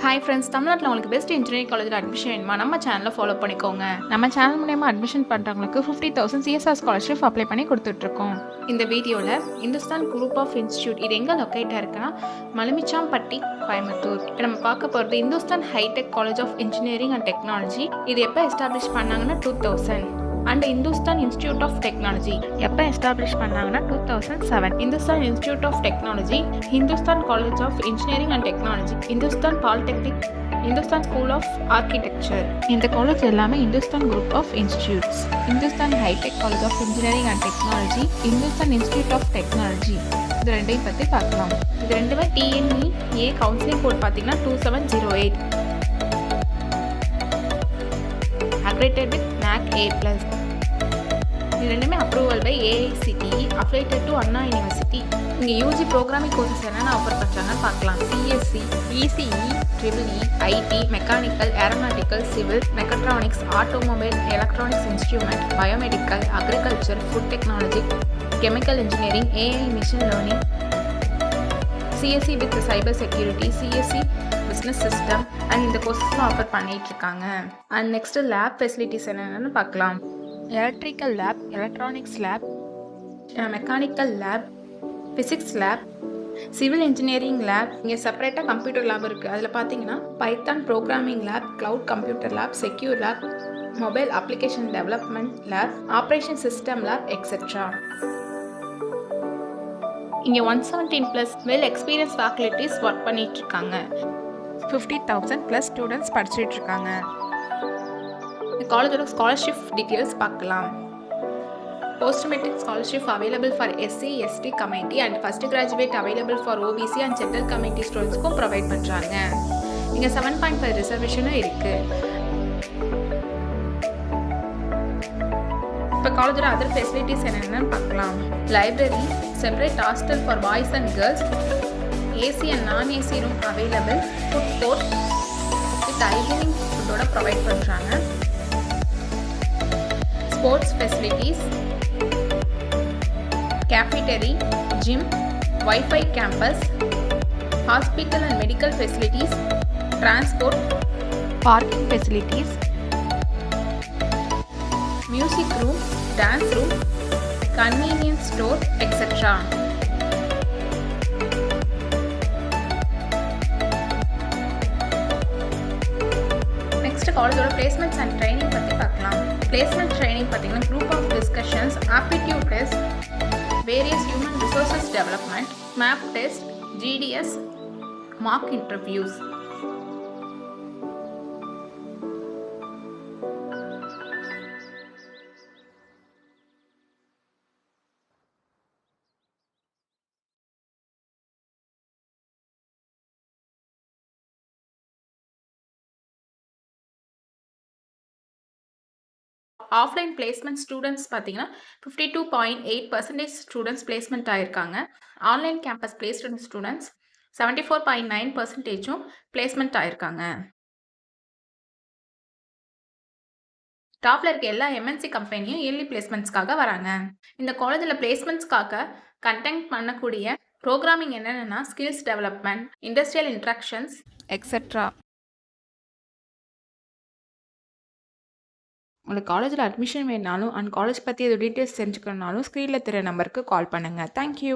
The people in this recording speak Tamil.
ஹாய் ஃப்ரெண்ட்ஸ், தமிழ்நாட்டில் உங்களுக்கு பெஸ்ட் இன்ஜினியரிங் காலேஜில் அட்மிஷன் வேணுமா? நம்ம சேனலில் ஃபாலோ பண்ணிக்கோங்க. நம்ம சேனல் மூலயமா அட்மிஷன் பண்ணுறவங்களுக்கு 50,000 CSR ஸ்காலர்ஷிப் அப்ளை பண்ணி கொடுத்துட்ருக்கோம். இந்த வீடியோவில் இந்துஸ்தான் குரூப் ஆஃப் இன்ஸ்டியூட் இது எங்கே லொக்கேட்டாக இருக்குன்னா மலுமிச்சாம்பட்டி, கோயம்புத்தூர். இப்போ நம்ம பார்க்க போகிறது Hindustan high tech college of engineering and technology. இது எப்போ எஸ்டாப்ளிஷ் பண்ணாங்கன்னா 2000. And Hindustan institute of technology எப்போ எஸ்டாப்ளிஷ் பண்ணாங்கன்னா 2007. Hindustan institute of technology, Hindustan college of engineering and technology, Hindustan polytechnic, Hindustan school of architecture. இந்த காலேஜ் எல்லாமே Hindustan group of institutes. Hindustan high tech college of engineering and technology, Hindustan institute of technology, இது ரெண்டையும் பற்றி பார்க்கலாம். இது ரெண்டுமே TNEA கவுன்சிலிங் கோட் பார்த்தீங்கன்னா 2708. accredited with NAC A+. இது ரெண்டுமே approval by AICTE, affiliated to Anna university. இங்கே யூஜி ப்ரோக்ராமிங் கோர்சஸ் என்னென்ன ஆஃபர் பண்ணுறாங்கன்னு பார்க்கலாம். CSC, ECE, EEE, IT, mechanical, aeronautical, civil, mechatronics, automobile, electronics instrument, biomedical, agriculture, food technology, chemical engineering, AI machine learning, CSC with cyber security, CSC business system and இந்த கோர்சஸ்லாம் ஆஃபர் பண்ணிகிட்ருக்காங்க. அண்ட் நெக்ஸ்ட்டு லேப் ஃபெசிலிட்டிஸ் என்னென்னு பார்க்கலாம். Electrical lab, electronics lab, mechanical lab, physics lab, civil engineering lab. இங்கே செப்பரேட்டாக கம்ப்யூட்டர் லேப் இருக்குது. அதில் பார்த்தீங்கன்னா Python programming lab, cloud computer lab, secure lab, mobile application development lab, operation system lab etcetera. இங்கே 117+ வெல் எக்ஸ்பீரியன்ஸ் ஃபேக்கல்ட்டிஸ் ஒர்க் பண்ணிகிட்ருக்காங்க. 50,000+ ஸ்டூடெண்ட்ஸ் படிச்சுட்ருக்காங்க. இந்த காலேஜோட ஸ்காலர்ஷிப் டீட்டெயில்ஸ் பார்க்கலாம். Post matric scholarship available for SC, ST community and first graduate available for OBC and general community ஸ்டூடெண்ட்ஸ்க்கும் ப்ரொவைட் பண்ணுறாங்க. இங்கே 7.5 ரிசர்வேஷனும் இருக்குது. இப்போ காலேஜோட அதர் ஃபெசிலிட்டிஸ் என்னென்னு பார்க்கலாம். Library, separate hostel for boys and girls, AC and non-AC room available, food court with hygienic ஃபுட்டோட ப்ரொவைட் பண்ணுறாங்க. Sports facilities, cafeteria, gym, wifi campus, hospital and medical facilities, transport, parking facilities, music room, dance room, convenience store etcetera. Next காலேஜோட பிளேஸ்மெண்ட்ஸ் அண்ட் ட்ரைனிங் பற்றி பார்க்கலாம். பிளேஸ்மெண்ட் ட்ரைனிங் பார்த்தீங்கன்னா group of discussions, aptitude test, various human resources development, map test, GDS, mock interviews. Offline placement students பார்த்தீங்கன்னா 52.8% ஸ்டூடெண்ட்ஸ் பிளேஸ்மெண்ட் ஆகிருக்காங்க. Online campus placed students 74.9% placement ஆகிருக்காங்க. டாப்ல இருக்க எல்லா MNC கம்பெனியும் இயர்லி பிளேஸ்மெண்ட்ஸ்க்காக வராங்க. இந்த காலேஜில் பிளேஸ்மெண்ட்ஸ்க்காக கண்டக்ட் பண்ணக்கூடிய ப்ரோக்ராமிங் என்னென்னா skills development, industrial interactions etcetera. உங்களுக்கு காலேஜில் அட்மிஷன் வேணாலும் அண்ட் காலேஜ் பற்றி எது டீட்டெயில்ஸ் தெரிஞ்சுக்கணுனாலும் ஸ்க்ரீனில் தெரிய நம்பருக்கு கால் பண்ணுங்கள். தேங்க்யூ.